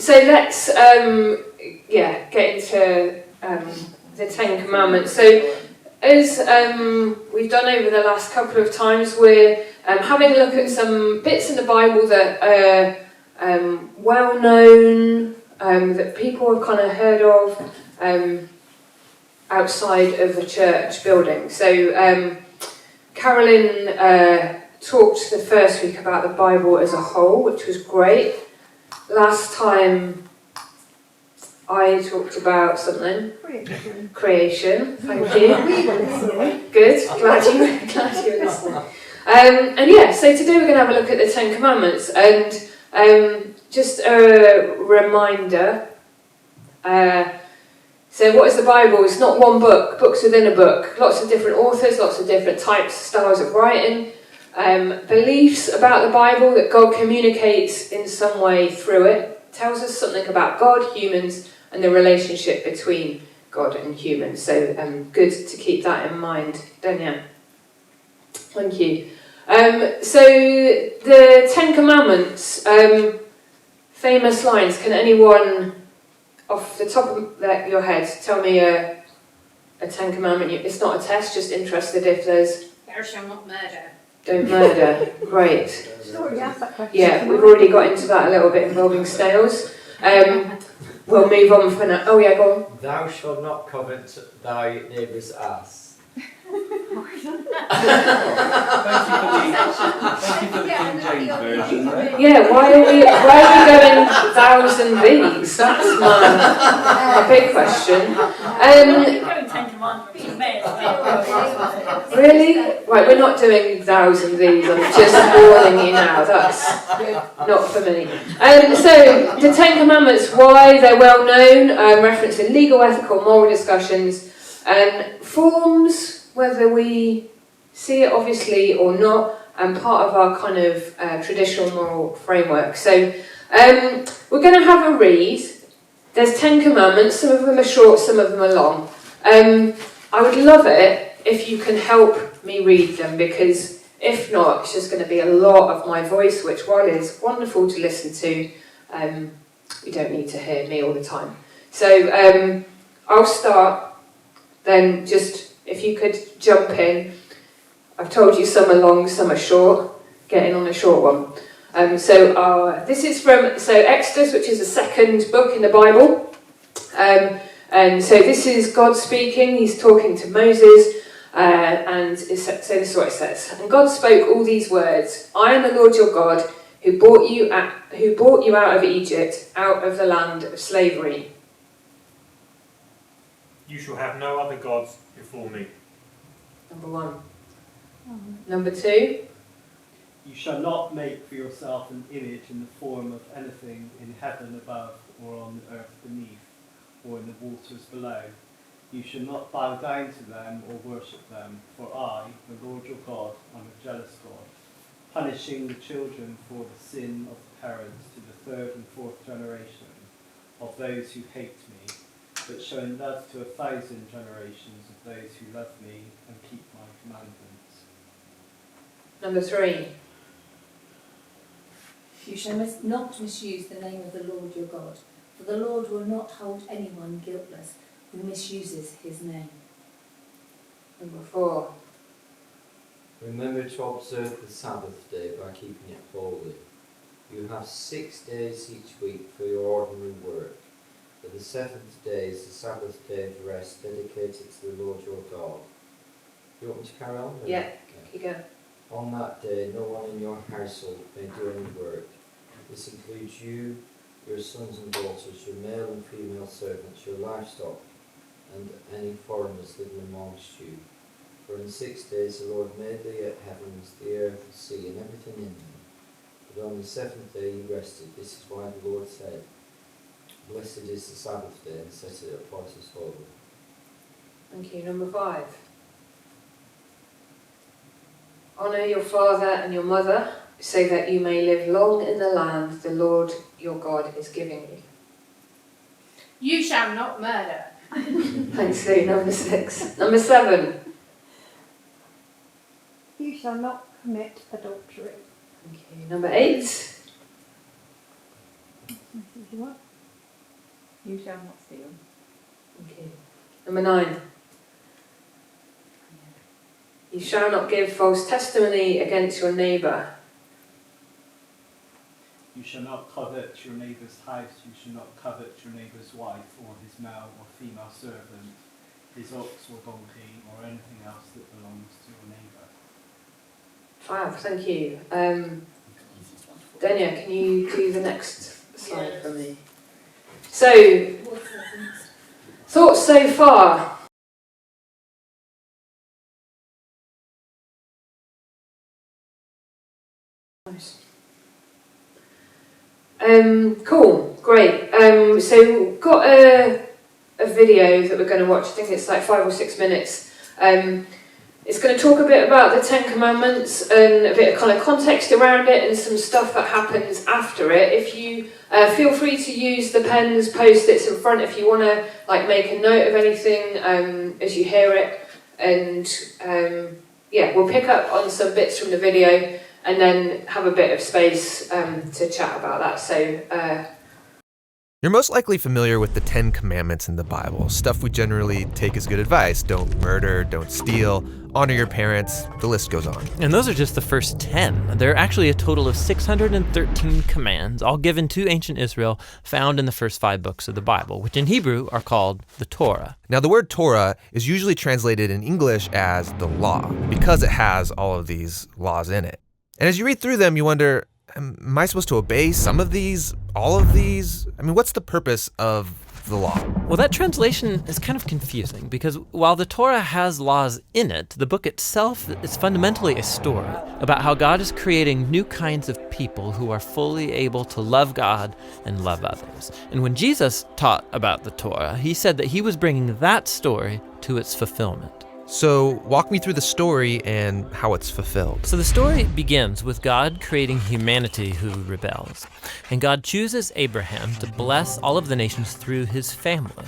So let's get into the Ten Commandments. So as we've done over the last couple of times, we're having a look at some bits in the Bible that are well known, that people have kind of heard of outside of the church building. So Carolyn talked the first week about the Bible as a whole, which was great. Last time I talked about something. Creation. Thank you. Good. Glad you were listening. So today we're going to have a look at the Ten Commandments, and just a reminder. So what is the Bible? It's not one book. Books within a book. Lots of different authors, lots of different types, styles of writing. Beliefs about the Bible that God communicates in some way through it. Tells us something about God, humans, and the relationship between God and humans. So good to keep that in mind, Danielle. Thank you. So the Ten Commandments, famous lines. Can anyone, off the top of your head, tell me a Ten Commandment? It's not a test, just interested if there's... Thou shalt not murder. Don't murder. Great. Yeah, we've already got into that a little bit involving snails. We'll move on for now. Oh yeah, go on. Thou shalt not covet thy neighbour's ass. Thank you for the King James version there. Yeah, why are we going thous and these? That's my big question. Really? Right, we're not doing thous and these. I'm just warning you now. That's not for me. So the Ten Commandments, why they're well known, reference in legal, ethical, moral discussions, and forms whether we see it obviously or not, and part of our kind of traditional moral framework. So we're going to have a read. There's 10 commandments. Some of them are short, some of them are long. I would love it if you can help me read them, because if not, it's just going to be a lot of my voice, which while is wonderful to listen to, you don't need to hear me all the time. So I'll start, then just if you could jump in. I've told you some are long, some are short. Get in on a short one. This is from Esther, which is the second book in the Bible. And so this is God speaking. He's talking to Moses. So this is what it says. And God spoke all these words. I am the Lord your God, who brought you out of Egypt, out of the land of slavery. You shall have no other gods before me. Number 1. Number 2. You shall not make for yourself an image in the form of anything in heaven above, or on the earth beneath, or in the waters below. You shall not bow down to them or worship them, for I, the Lord your God, am a jealous God, punishing the children for the sin of the parents to the 3rd and 4th generation of those who hate me, but showing love to 1,000 generations of those who love me and keep my commandments. Number 3. You shall not misuse the name of the Lord your God, for the Lord will not hold anyone guiltless who misuses his name. Number 4. Remember to observe the Sabbath day by keeping it holy. You have 6 days each week for your ordinary work, but the 7th day is the Sabbath day of rest dedicated to the Lord your God. You want me to carry on? Yeah, keep going. On that day, no one in your household may do any work. This includes you, your sons and daughters, your male and female servants, your livestock, and any foreigners living amongst you. For in 6 days the Lord made the heavens, the earth, the sea, and everything in them. But on the 7th day he rested. This is why the Lord said, Blessed is the Sabbath day, and set it apart as holy. Thank you. Number 5. Honour your father and your mother, so that you may live long in the land the Lord your God is giving you. You shall not murder. Thanks, Lou. Number 6. Number 7. You shall not commit adultery. Thank you. Number 8. You shall not steal. Okay. Number 9. You shall not give false testimony against your neighbour. You shall not covet your neighbour's house. You shall not covet your neighbour's wife, or his male or female servant, his ox or donkey, or anything else that belongs to your neighbour. Fab, thank you. Dania, can you do the next slide for me? So, thoughts so far? Nice. Cool, great. So we've got a video that we're going to watch. I think it's like 5 or 6 minutes. It's going to talk a bit about the Ten Commandments and a bit of kind of context around it and some stuff that happens after it. If you feel free to use the pens, post-its in front if you want to like make a note of anything as you hear it. And yeah, we'll pick up on some bits from the video and then have a bit of space to chat about that. So. You're most likely familiar with the 10 Commandments in the Bible, stuff we generally take as good advice. Don't murder, don't steal, honor your parents, the list goes on. And those are just the first 10. There are actually a total of 613 commands, all given to ancient Israel, found in the first 5 books of the Bible, which in Hebrew are called the Torah. Now the word Torah is usually translated in English as the law, because it has all of these laws in it. And as you read through them, you wonder, am I supposed to obey some of these, all of these? I mean, what's the purpose of the law? Well, that translation is kind of confusing because while the Torah has laws in it, the book itself is fundamentally a story about how God is creating new kinds of people who are fully able to love God and love others. And when Jesus taught about the Torah, he said that he was bringing that story to its fulfillment. So walk me through the story and how it's fulfilled. So the story begins with God creating humanity who rebels. And God chooses Abraham to bless all of the nations through his family,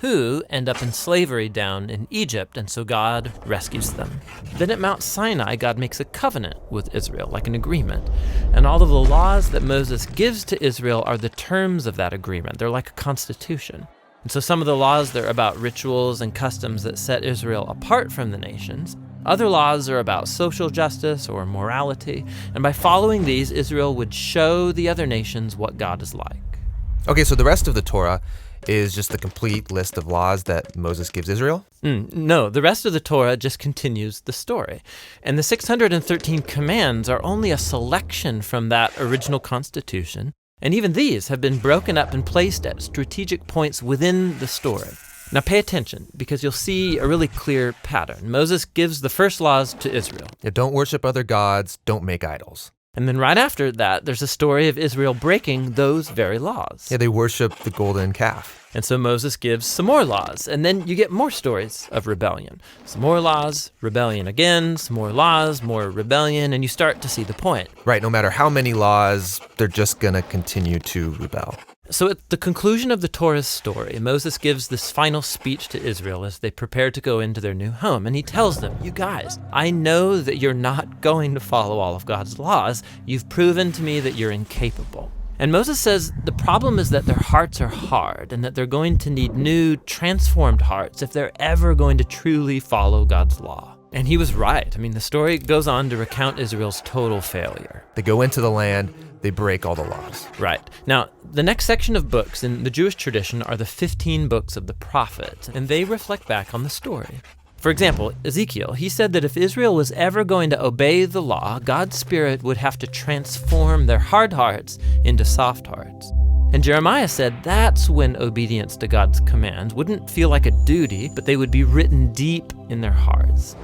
who end up in slavery down in Egypt, and so God rescues them. Then at Mount Sinai, God makes a covenant with Israel, like an agreement. And all of the laws that Moses gives to Israel are the terms of that agreement. They're like a constitution. And so some of the laws, they're about rituals and customs that set Israel apart from the nations. Other laws are about social justice or morality. And by following these, Israel would show the other nations what God is like. Okay, so the rest of the Torah is just the complete list of laws that Moses gives Israel? No, the rest of the Torah just continues the story. And the 613 commands are only a selection from that original constitution. And even these have been broken up and placed at strategic points within the story. Now pay attention, because you'll see a really clear pattern. Moses gives the first laws to Israel. Yeah, don't worship other gods, don't make idols. And then right after that, there's a story of Israel breaking those very laws. Yeah, they worship the golden calf. And so Moses gives some more laws, and then you get more stories of rebellion. Some more laws, rebellion again, some more laws, more rebellion, and you start to see the point. Right, no matter how many laws, they're just gonna continue to rebel. So at the conclusion of the Torah's story, Moses gives this final speech to Israel as they prepare to go into their new home. And he tells them, you guys, I know that you're not going to follow all of God's laws. You've proven to me that you're incapable. And Moses says the problem is that their hearts are hard and that they're going to need new, transformed hearts if they're ever going to truly follow God's law. And he was right. I mean, the story goes on to recount Israel's total failure. They go into the land, they break all the laws. Right. Now, the next section of books in the Jewish tradition are the 15 books of the prophets, and they reflect back on the story. For example, Ezekiel, he said that if Israel was ever going to obey the law, God's Spirit would have to transform their hard hearts into soft hearts. And Jeremiah said that's when obedience to God's commands wouldn't feel like a duty, but they would be written deep in their hearts.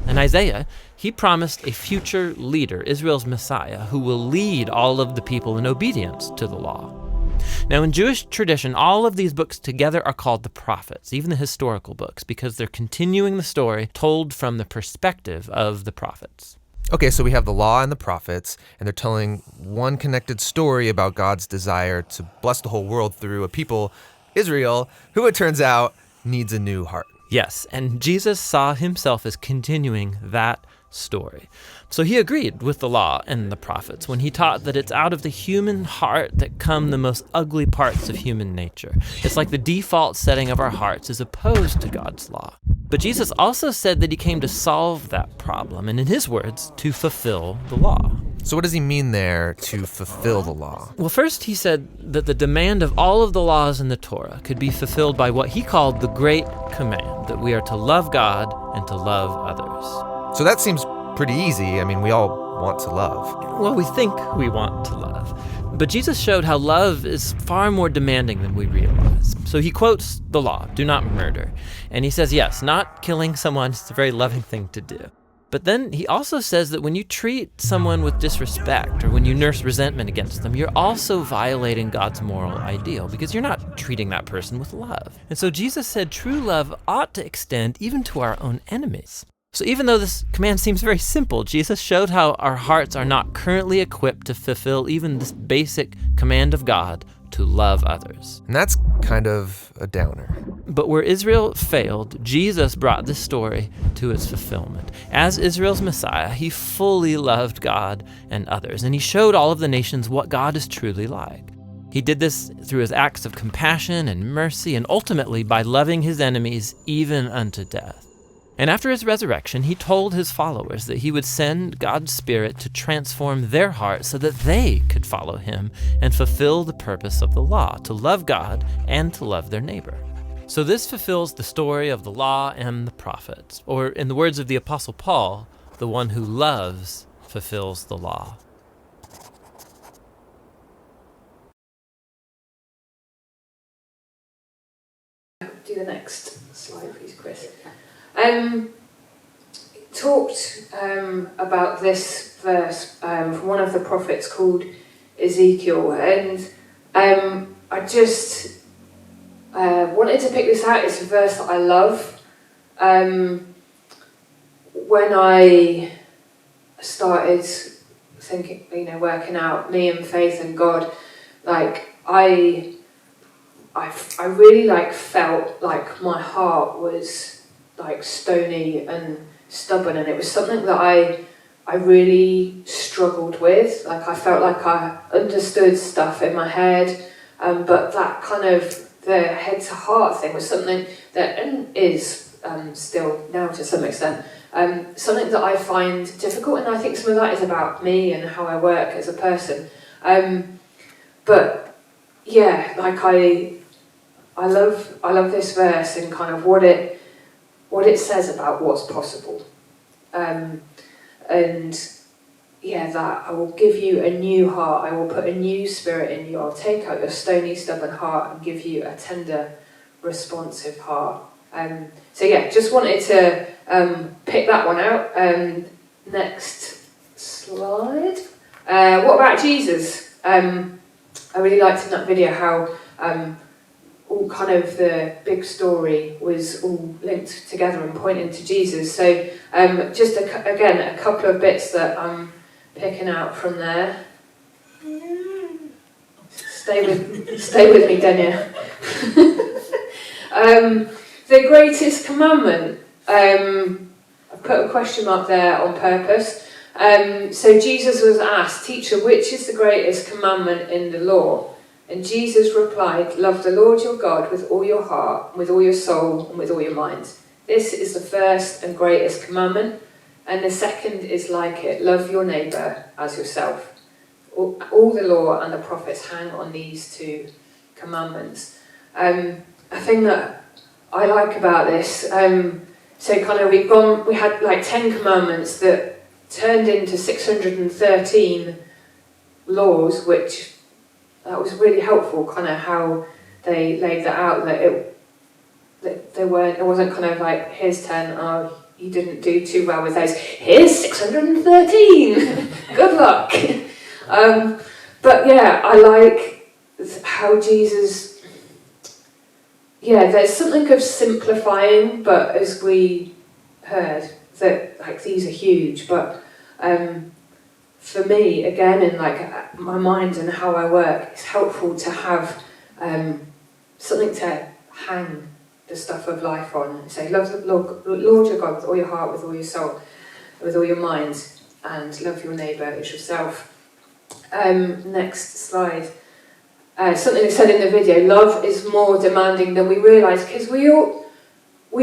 And Isaiah, he promised a future leader, Israel's Messiah, who will lead all of the people in obedience to the law. Now, in Jewish tradition, all of these books together are called the prophets, even the historical books, because they're continuing the story told from the perspective of the prophets. Okay, so we have the law and the prophets, and they're telling one connected story about God's desire to bless the whole world through a people, Israel, who it turns out needs a new heart. Yes, and Jesus saw himself as continuing that story. So he agreed with the law and the prophets when he taught that it's out of the human heart that come the most ugly parts of human nature. It's like the default setting of our hearts is opposed to God's law. But Jesus also said that he came to solve that problem, and in his words, to fulfill the law. So what does he mean there, to fulfill the law? Well, first he said that the demand of all of the laws in the Torah could be fulfilled by what he called the Great Command, that we are to love God and to love others. So that seems pretty easy. I mean, we all want to love. Well, we think we want to love. But Jesus showed how love is far more demanding than we realize. So he quotes the law, do not murder. And he says, yes, not killing someone is a very loving thing to do. But then he also says that when you treat someone with disrespect or when you nurse resentment against them, you're also violating God's moral ideal because you're not treating that person with love. And so Jesus said true love ought to extend even to our own enemies. So even though this command seems very simple, Jesus showed how our hearts are not currently equipped to fulfill even this basic command of God to love others. And that's kind of a downer. But where Israel failed, Jesus brought this story to its fulfillment. As Israel's Messiah, he fully loved God and others, and he showed all of the nations what God is truly like. He did this through his acts of compassion and mercy, and ultimately by loving his enemies even unto death. And after his resurrection, he told his followers that he would send God's Spirit to transform their hearts so that they could follow him and fulfill the purpose of the law, to love God and to love their neighbor. So this fulfills the story of the law and the prophets, or in the words of the Apostle Paul, the one who loves fulfills the law. Do the next slide, please, Chris. Talked about this verse from one of the prophets called Ezekiel, and I just wanted to pick this out. It's a verse that I love. When I started thinking, working out me and faith and God, I really felt like my heart was stony and stubborn, and it was something that I really struggled with. I felt like I understood stuff in my head, but that kind of the head to heart thing was something that is still now to some extent something that I find difficult, and I think some of that is about me and how I work as a person. But yeah, I love this verse and kind of what it says about what's possible. And yeah, that I will give you a new heart, I will put a new spirit in you, I'll take out your stony, stubborn heart and give you a tender, responsive heart. So yeah, just wanted to pick that one out. Next slide. What about Jesus? I really liked in that video how all kind of the big story was all linked together and pointing to Jesus. So just again a couple of bits that I'm picking out from there. Stay with me, Denia. The greatest commandment. I've put a question mark there on purpose. So Jesus was asked, "Teacher, which is the greatest commandment in the law?" And Jesus replied, "Love the Lord your God with all your heart, with all your soul, and with all your mind. This is the first and greatest commandment, and the second is like it. Love your neighbour as yourself." All the law and the prophets hang on these two commandments. A thing that I like about this, so kind of we had 10 commandments that turned into 613 laws, which that was really helpful, kind of how they laid that out, that it wasn't kind of like, here's 10, oh, you didn't do too well with those, here's 613, good luck. But yeah, I like how Jesus, there's something of simplifying, but as we heard, that these are huge, but for me, again, in my mind and how I work, it's helpful to have something to hang the stuff of life on. Say, love the Lord your God with all your heart, with all your soul. with all your mind, and love your neighbour as yourself. Next slide. Something I said in the video, love is more demanding than we realise, because we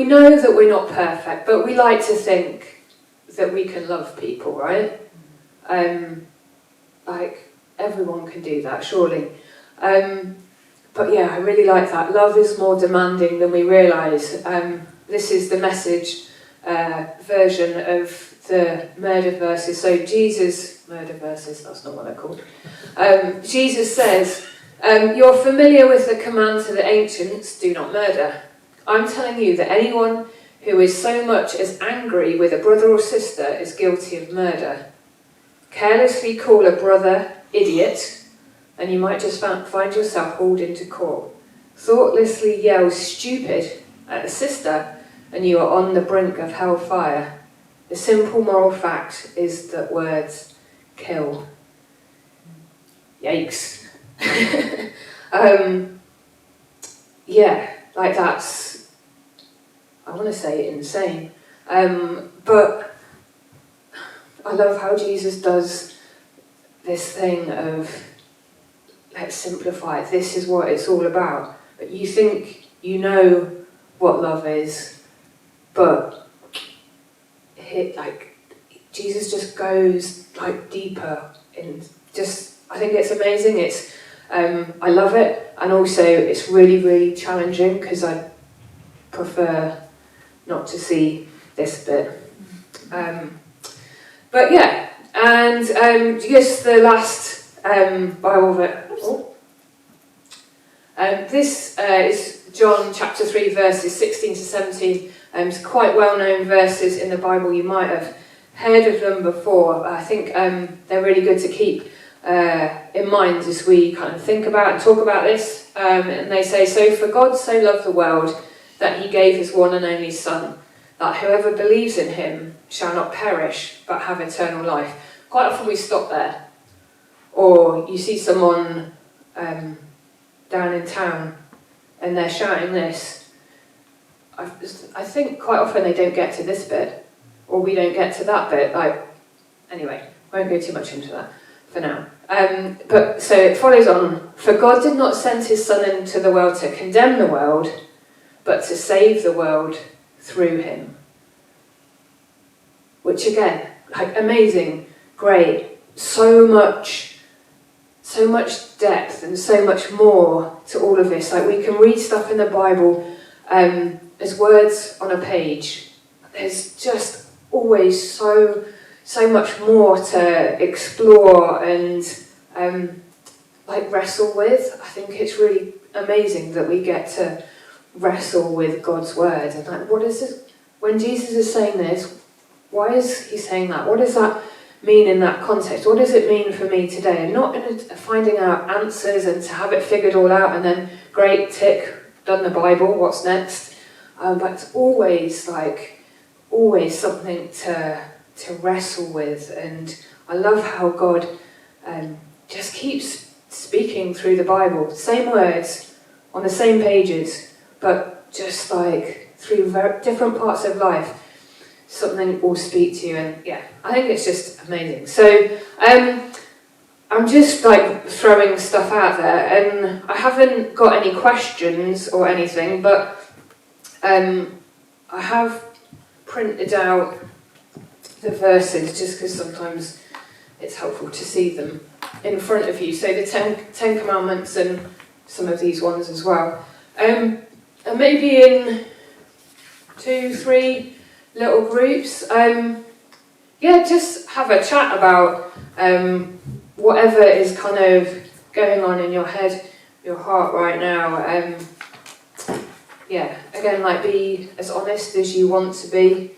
know that we're not perfect, but we like to think that we can love people, right? Like, everyone can do that, surely. But yeah, I really like that. Love is more demanding than we realise. This is the Message version of the murder verses. So Jesus, murder verses, that's not what they're called. Jesus says, you're familiar with the command to the ancients, do not murder. I'm telling you that anyone who is so much as angry with a brother or sister is guilty of murder. Carelessly call a brother idiot, and you might just find yourself hauled into court. Thoughtlessly yell stupid at a sister, and you are on the brink of hellfire. The simple moral fact is that words kill. Yikes. Yeah, like that's, I want to say insane. But I love how Jesus does this thing of, let's simplify it. This is what it's all about. But you think you know what love is, but Jesus just goes like deeper in just. I think it's amazing. It's I love it, and also it's really, really challenging because I prefer not to see this bit. But yeah, and just the last Bible verse. This is John chapter 3 verses 16 to 17. It's quite well-known verses in the Bible. You might have heard of them before. I think they're really good to keep in mind as we kind of think about and talk about this. And they say, so for God so loved the world that he gave his one and only Son, that whoever believes in him shall not perish but have eternal life. Quite often we stop there. Or you see someone down in town and they're shouting this. I think quite often they don't get to this bit, or we don't get to that bit. Anyway, I won't go too much into that for now. But so it follows on. For God did not send his Son into the world to condemn the world, but to save the world through him. Which again, amazing, great, so much depth and so much more to all of this. We can read stuff in the Bible as words on a page. There's just always so much more to explore and wrestle with. I think it's really amazing that we get to wrestle with God's word and what is this? When Jesus is saying this, why is he saying that? What does that mean in that context? What does it mean for me today? And not in finding out answers and to have it figured all out and then great, tick, done the Bible, what's next? But it's always something to wrestle with. And I love how God just keeps speaking through the Bible. Same words on the same pages, but just through very different parts of life, something will speak to you. And yeah, I think it's just amazing. So I'm just throwing stuff out there, and I haven't got any questions or anything, but I have printed out the verses just because sometimes it's helpful to see them in front of you. So the Ten Commandments and some of these ones as well. And maybe in 2-3 little groups, just have a chat about whatever is kind of going on in your head, your heart right now. Again, be as honest as you want to be.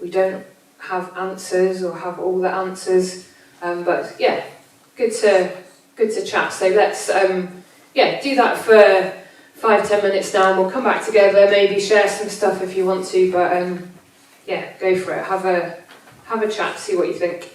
We don't have answers or have all the answers, but yeah, good to chat. So let's do that for 5-10 minutes now, and we'll come back together, maybe share some stuff if you want to, but go for it. Have a chat, see what you think.